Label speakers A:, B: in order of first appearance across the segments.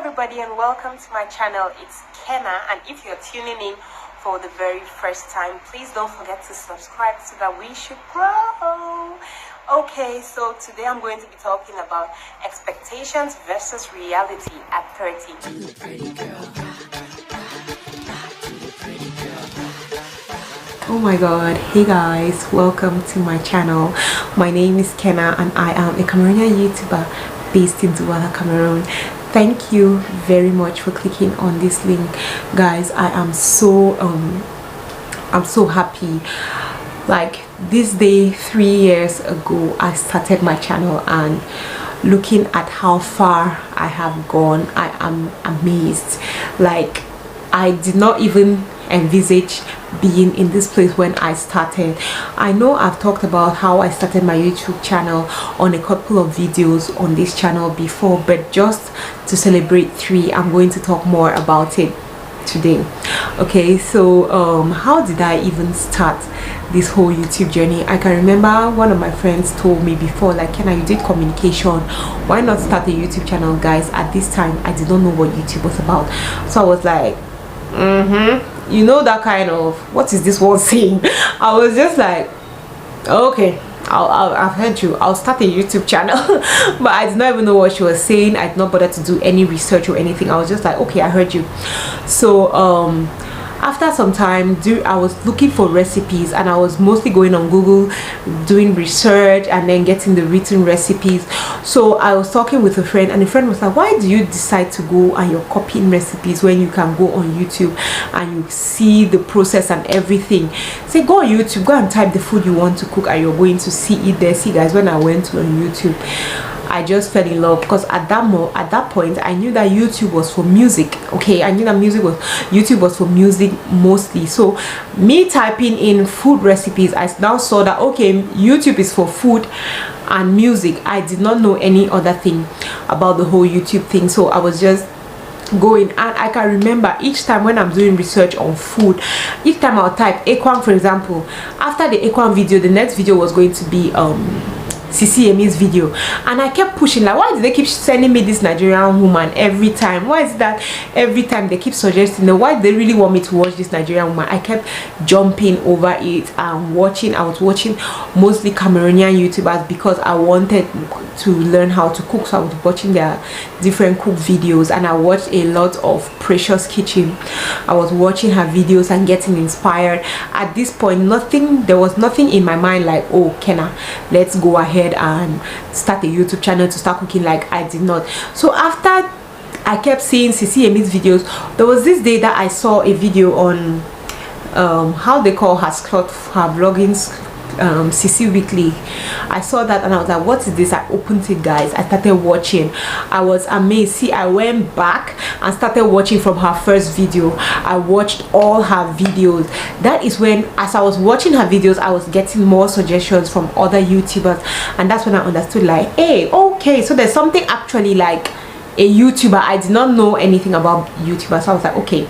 A: everybody and welcome to my channel. It's Kenna, and if you're tuning in for the very first time, please don't forget to subscribe so that we should grow. Okay, so today I'm going to be talking about expectations versus reality at 30. Oh my god, hey guys, welcome to my channel. My name is Kenna and I am a Cameroonian YouTuber based in Douala, Cameroon. Thank you very much for clicking on this link, guys. I'm so happy. Like this day 3 years ago I started my channel, and looking at how far I have gone, I am amazed. Like I did not even envisage being in this place when I started. I know I've talked about how I started my YouTube channel on a couple of videos on this channel before, but just to celebrate 3, I'm going to talk more about it today. Okay, so how did I even start this whole YouTube journey? I can remember one of my friends told me before, like, Kenna, you did communication, why not start a YouTube channel? Guys, at this time I did not know what YouTube was about, so I was like, you know, that kind of, what is this one saying? I was just like, okay, I've heard you, I'll start a YouTube channel. But I did not even know what she was saying. I did not bother to do any research or anything. I was just like, okay, I heard you. So after some time, I was looking for recipes, and I was mostly going on Google doing research and then getting the written recipes. So I was talking with a friend, and the friend was like, why do you decide to go and you're copying recipes when you can go on YouTube and you see the process and everything? Say, go on YouTube, go and type the food you want to cook and you're going to see it there. See guys, when I went on YouTube, I just fell in love, because at that point I knew that YouTube was for music. Okay, I knew that YouTube was for music mostly. So me typing in food recipes, I now saw that okay, YouTube is for food and music. I did not know any other thing about the whole YouTube thing, so I was just going. And I can remember each time when I'm doing research on food, each time I'll type equine, for example, after the equine video, the next video was going to be CCME's video, and I kept pushing, like, why do they keep sending me this Nigerian woman every time? Why is that every time they keep suggesting that? Why do they really want me to watch this Nigerian woman? I kept jumping over it and watching. I was watching mostly Cameroonian YouTubers because I wanted to learn how to cook, so I was watching their different cook videos, and I watched a lot of Precious Kitchen. I was watching her videos and getting inspired. At this point, there was nothing in my mind like, oh Kenna, let's go ahead and start a YouTube channel to start cooking. Like, I did not. So after I kept seeing CCME's videos, there was this day that I saw a video on how they call her vlogging, CC Weekly. I saw that and I was like, what is this? I opened it, guys. I started watching. I was amazed. See, I went back and started watching from her first video. I watched all her videos. That is when, as I was watching her videos, I was getting more suggestions from other YouTubers, and that's when I understood, like, hey, okay, so there's something actually like a YouTuber. I did not know anything about YouTubers, so I was like, okay.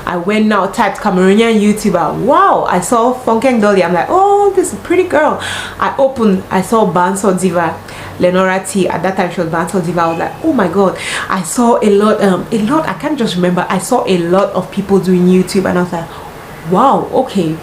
A: I went now, typed Cameroonian YouTuber. Wow, I saw Funken Dolly. I'm like, oh, this is a pretty girl. I opened, I saw Banso Diva, Lenora T. At that time she was Banso Diva. I was like, oh my god. I saw a lot, I can't just remember. I saw a lot of people doing YouTube, and I was like, wow, okay.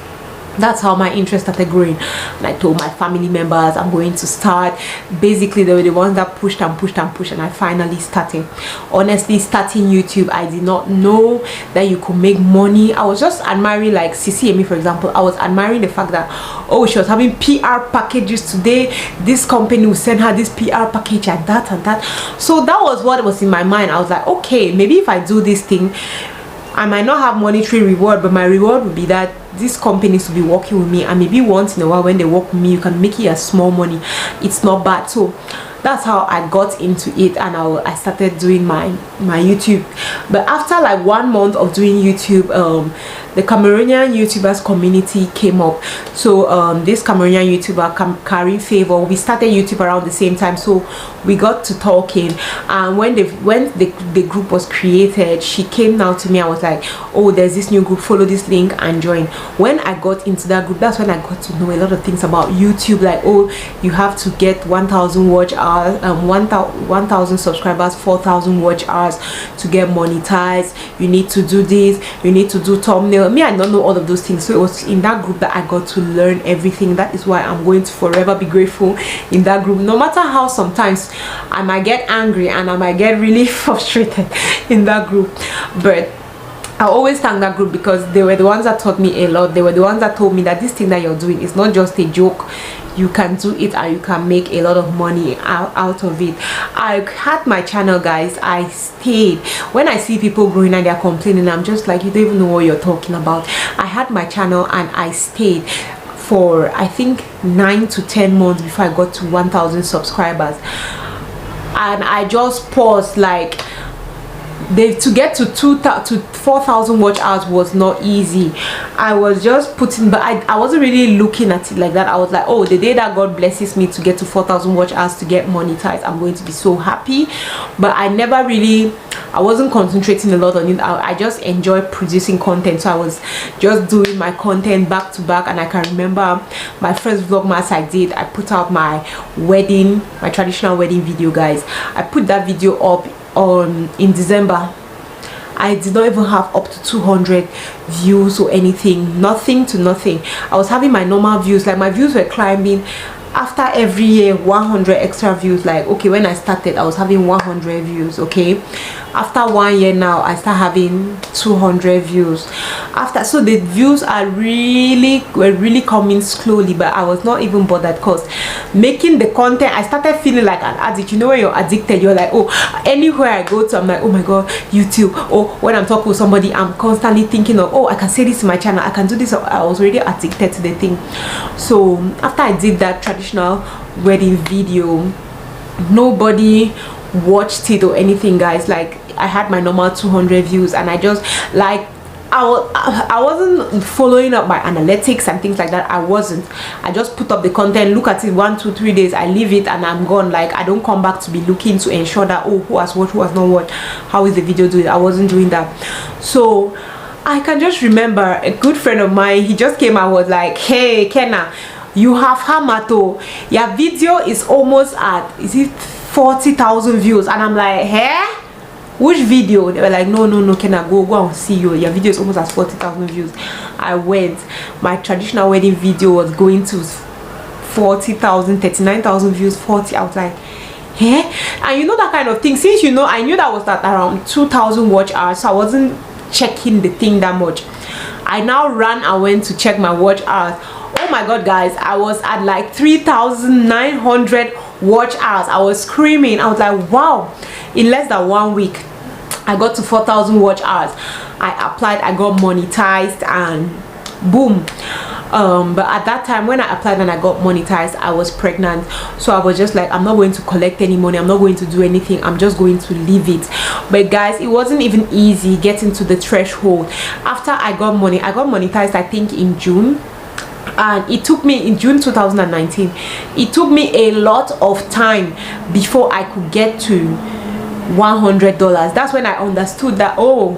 A: That's how my interest started growing. And I told my family members I'm going to start. Basically, they were the ones that pushed and pushed and pushed, and I finally started. Honestly, starting YouTube, I did not know that you could make money. I was just admiring, like CCME, for example. I was admiring the fact that, oh, she was having PR packages today. This company will send her this PR package and that and that. So that was what was in my mind. I was like, okay, maybe if I do this thing, I might not have monetary reward, but my reward would be that these companies will be working with me, and maybe once in a while when they work with me, you can make it as small money. It's not bad. So that's how I got into it, and I started doing my YouTube. But after like 1 month of doing YouTube, the Cameroonian YouTubers community came up. So this Cameroonian YouTuber, Karim Favor, we started YouTube around the same time, so we got to talking. And when the group was created, she came now to me. I was like, oh, there's this new group, follow this link and join. When I got into that group, that's when I got to know a lot of things about YouTube, like, oh, you have to get 1,000 watch hours, 1,000 subscribers, 4,000 watch hours to get monetized. You need to do this, you need to do thumbnail. Me, I don't know all of those things. So it was in that group that I got to learn everything. That is why I'm going to forever be grateful in that group, no matter how sometimes I might get angry and I might get really frustrated in that group. But I always thank that group, because they were the ones that taught me a lot. They were the ones that told me that this thing that you're doing is not just a joke. You can do it and you can make a lot of money out of it. I had my channel, guys. I stayed. When I see people growing and they're complaining, I'm just like, you don't even know what you're talking about. I had my channel and I stayed for, I think, 9 to 10 months before I got to 1,000 subscribers. And I just paused, like, to get to 4,000 watch hours was not easy. I was just putting, but I wasn't really looking at it like that. I was like, oh, the day that God blesses me to get to 4,000 watch hours to get monetized, I'm going to be so happy. But I never really, I wasn't concentrating a lot on it. I just enjoy producing content, so I was just doing my content back to back. And I can remember my first vlogmas I did, I put out my wedding, my traditional wedding video, guys. I put that video up in December. I did not even have up to 200 views or anything, nothing to nothing. I was having my normal views, like my views were climbing. After every year, 100 extra views. Like, okay, when I started, I was having 100 views. Okay, after 1 year now, I start having 200 views. After, so the views were really coming slowly, but I was not even bothered, because making the content, I started feeling like an addict. You know, when you're addicted, you're like, oh, anywhere I go to, I'm like, oh my god, YouTube. Or when I'm talking with somebody, I'm constantly thinking of, oh, I can say this in my channel, I can do this. I was already addicted to the thing. So after I did that traditional wedding video, nobody watched it or anything, guys. Like, I had my normal 200 views, and I just, like, I wasn't following up my analytics and things like that. I just put up the content, look at it 1, 2, 3 days, I leave it, and I'm gone. Like, I don't come back to be looking to ensure that, oh, who has watched, who has not watched, how is the video doing. I wasn't doing that. So I can just remember a good friend of mine, he just came and was like, hey Kenna, you have hamato, your video is almost at, is it 40,000 views? And I'm like, hey, which video? They were like, no, Kenna, go and see your video is almost at 40,000 views. I went, my traditional wedding video was going to 40,000, 39,000 views, 40. I was like, hey, and you know that kind of thing. Since, you know, I knew that was at around 2,000 watch hours, so I wasn't checking the thing that much. I now ran and went to check my watch hours. Oh my god, guys, I was at like 3,900 watch hours. I was screaming. I was like, wow. In less than 1 week, I got to 4,000 watch hours. I applied, I got monetized, and boom. But at that time, when I applied and I got monetized, I was pregnant. So I was just like, I'm not going to collect any money, I'm not going to do anything, I'm just going to leave it. But guys, it wasn't even easy getting to the threshold. After I got monetized, I think in June. And it took me, in June 2019, it took me a lot of time before I could get to $100. That's when I understood that, oh,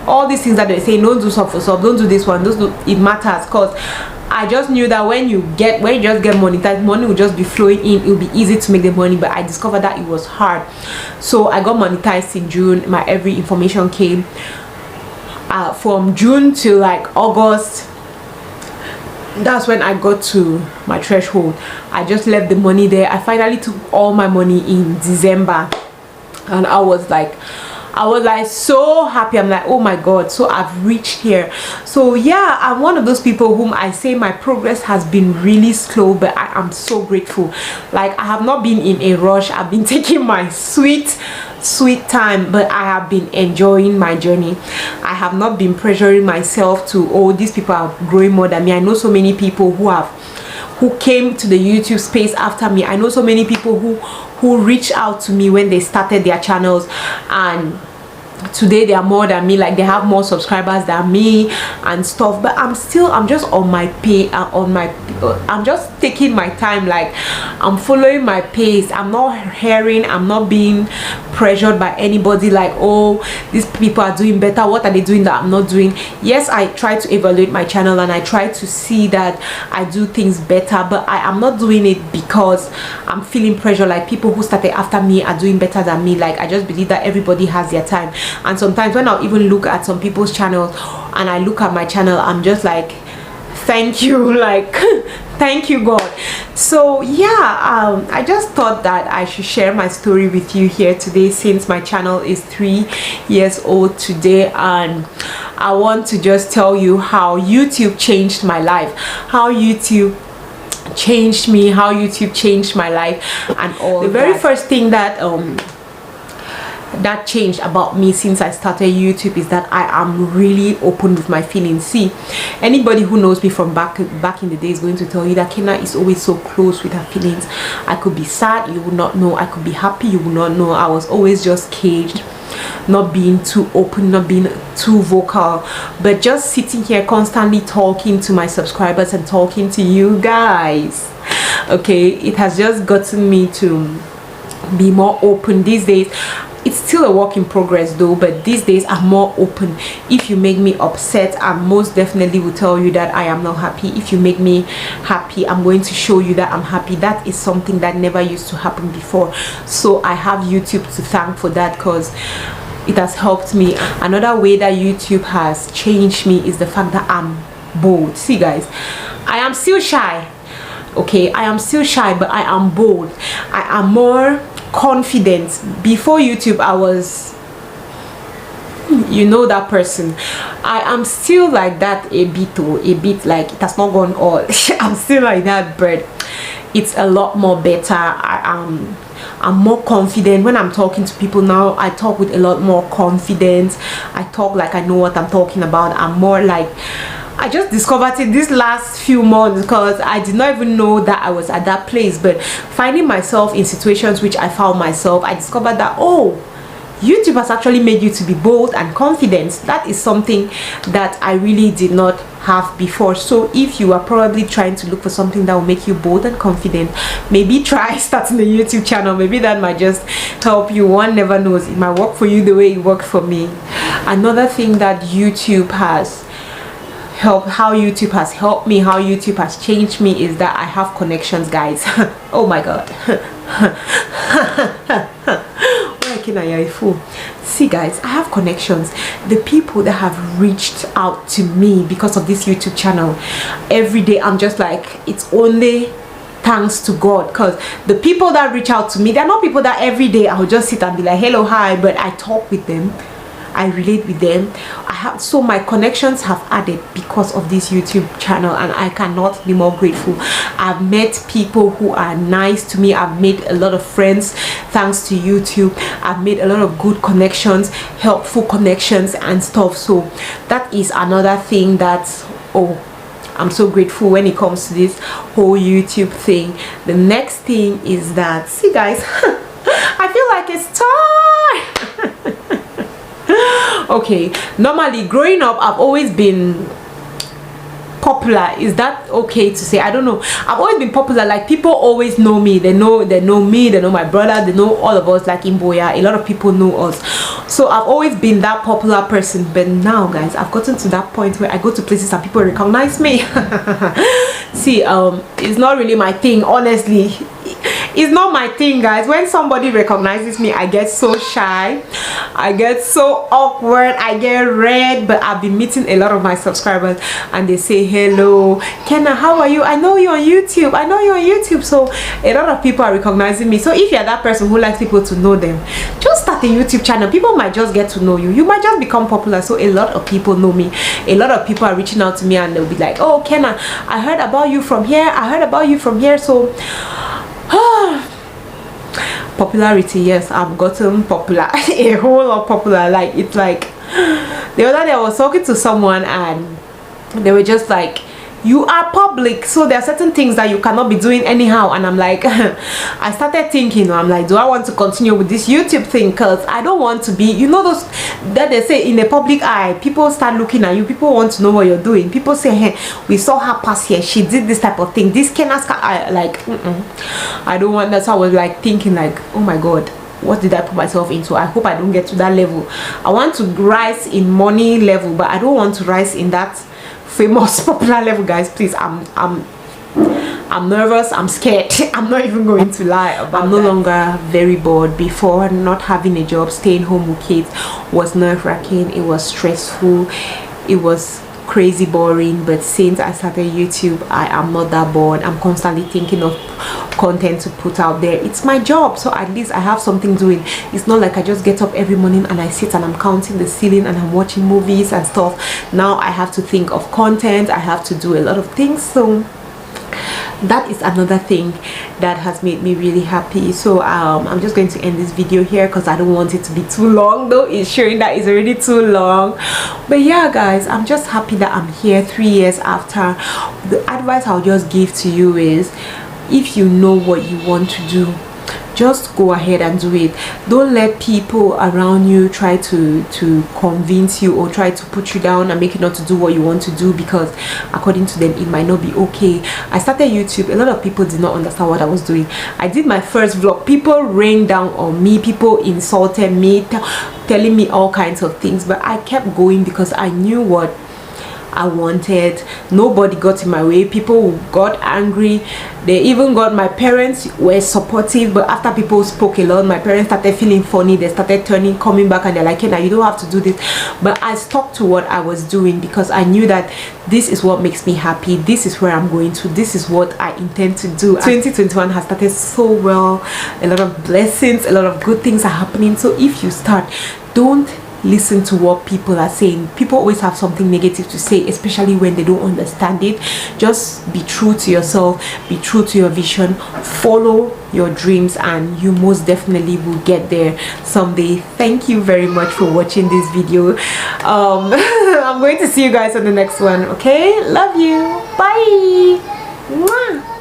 A: all these things that they say, don't do sub for sub, don't do this one, it matters. Because I just knew that when you just get monetized, money will just be flowing in, it will be easy to make the money. But I discovered that it was hard. So I got monetized in June. My every information came from June to like August. That's when I got to my threshold. I just left the money there. I finally took all my money in December, and I was like so happy. I'm like, oh my god, so I've reached here. So yeah, I'm one of those people whom I say my progress has been really slow, but I am so grateful. Like, I have not been in a rush. I've been taking my sweet time, but I have been enjoying my journey. I have not been pressuring myself to, oh, these people are growing more than me. I know so many people who came to the YouTube space after me. I know so many people who reached out to me when they started their channels, and today they are more than me, like they have more subscribers than me and stuff, but I'm just on my I'm just taking my time, like I'm following my pace. I'm not hearing, I'm not being pressured by anybody like, oh, these people are doing better, what are they doing that I'm not doing? Yes, I try to evaluate my channel and I try to see that I do things better, but I am not doing it because I'm feeling pressure like people who started after me are doing better than me. Like I just believe that everybody has their time, and sometimes when I'll even look at some people's channels and I look at my channel, I'm just like, thank you, like thank you God. So yeah, I just thought that I should share my story with you here today, since my channel is 3 years old today, and I want to just tell you how YouTube changed my life, how YouTube changed me, how YouTube changed my life, and all the very first thing that that changed about me since I started YouTube is that I am really open with my feelings. See, anybody who knows me from back in the day is going to tell you that Kena is always so close with her feelings. I could be sad, you would not know. I could be happy, you would not know. I was always just caged, not being too open, not being too vocal, but just sitting here constantly talking to my subscribers and talking to you guys. Okay, it has just gotten me to be more open these days. It's still a work in progress though, but these days I'm more open. If you make me upset, I most definitely will tell you that I am not happy. If you make me happy, I'm going to show you that I'm happy. That is something that never used to happen before. So I have YouTube to thank for that, because it has helped me. Another way that YouTube has changed me is the fact that I'm bold. See guys, I am still shy. Okay, I am still shy, but I am bold. I am more confident. Before YouTube, I was, you know, that person. I am still like that a bit, or a bit, like it has not gone all. I'm still like that, but it's a lot more better. I'm more confident when I'm talking to people now. I talk with a lot more confidence. I talk like I know what I'm talking about. I'm more like, I just discovered it this last few months, because I did not even know that I was at that place. But finding myself in situations which I found myself, I discovered that, oh, YouTube has actually made you to be bold and confident. That is something that I really did not have before. So if you are probably trying to look for something that will make you bold and confident, maybe try starting a YouTube channel. Maybe that might just help you. One never knows, it might work for you the way it worked for me. Another thing that YouTube has helped, how YouTube has helped me, how YouTube has changed me, is that I have connections, guys. Oh my God. See guys, I have connections. The people that have reached out to me because of this YouTube channel, every day I'm just like, it's only thanks to God, because the people that reach out to me, they're not people that every day I'll just sit and be like hello, hi, but I talk with them, I relate with them. I have, so my connections have added because of this YouTube channel, and I cannot be more grateful. I've met people who are nice to me. I've made a lot of friends thanks to YouTube. I've made a lot of good connections, helpful connections and stuff. So that is another thing that, oh, I'm so grateful when it comes to this whole YouTube thing. The next thing is that, see guys, I feel like it's time. Okay, normally growing up I've always been popular. Is that okay to say? I don't know. I've always been popular. Like people always know me. They know me, they know my brother, they know all of us. Like in Boya, a lot of people know us. So I've always been that popular person. But now guys, I've gotten to that point where I go to places and people recognize me. See, it's not really my thing, honestly. It's not my thing, guys. When somebody recognizes me, I get so shy, I get so awkward, I get red. But I've been meeting a lot of my subscribers and they say, hello Kenna, how are you? I know you on YouTube, I know you on YouTube. So a lot of people are recognizing me. So if you're that person who likes people to know them, just start a YouTube channel. People might just get to know you. You might just become popular. So a lot of people know me. A lot of people are reaching out to me and they'll be like, oh Kenna, I heard about you from here, I heard about you from here. So popularity, yes, I've gotten popular. A whole lot popular. Like, it's like the other day I was talking to someone and they were just like, you are public, so there are certain things that you cannot be doing anyhow. And I'm like, I started thinking, I'm like, do I want to continue with this YouTube thing? Because I don't want to be, you know, those that they say in the public eye, people start looking at you, people want to know what you're doing. People say, hey, we saw her pass here, she did this type of thing, this I like I don't want that. So I was like thinking like, oh my god, what did I put myself into? I hope I don't get to that level. I want to rise in money level, but I don't want to rise in that famous popular level, guys. Please, I'm nervous, I'm scared. I'm not even going to lie about I'm no longer very bored. Before, not having a job, staying home with kids was nerve-wracking, it was stressful, it was crazy boring. But since I started YouTube, I am not that bored. I'm constantly thinking of content to put out there. It's my job, so at least I have something doing. It's not like I just get up every morning and I sit and I'm counting the ceiling and I'm watching movies and stuff. Now I have to think of content, I have to do a lot of things. So that is another thing that has made me really happy. So I'm just going to end this video here because I don't want it to be too long, though it's showing that it's already too long. But yeah, guys, I'm just happy that I'm here 3 years after. The advice I'll just give to you is, if you know what you want to do, just go ahead and do it. Don't let people around you try to convince you or try to put you down and make you not to do what you want to do, because according to them it might not be okay. I started YouTube, a lot of people did not understand what I was doing. I did my first vlog, people rained down on me, people insulted me, telling me all kinds of things, but I kept going because I knew what I wanted. Nobody got in my way. People got angry, they even got, my parents were supportive, but after people spoke a lot, my parents started feeling funny, they started coming back, and they're like, hey, now you don't have to do this. But I stuck to what I was doing because I knew that this is what makes me happy, this is where I'm going to, this is what I intend to do. 2021 has started so well, a lot of blessings, a lot of good things are happening. So if you start, don't listen to what people are saying. People always have something negative to say, especially when they don't understand it. Just be true to yourself, be true to your vision, follow your dreams, and you most definitely will get there someday. Thank you very much for watching this video. I'm going to see you guys on the next one. Okay, love you, bye. Mwah.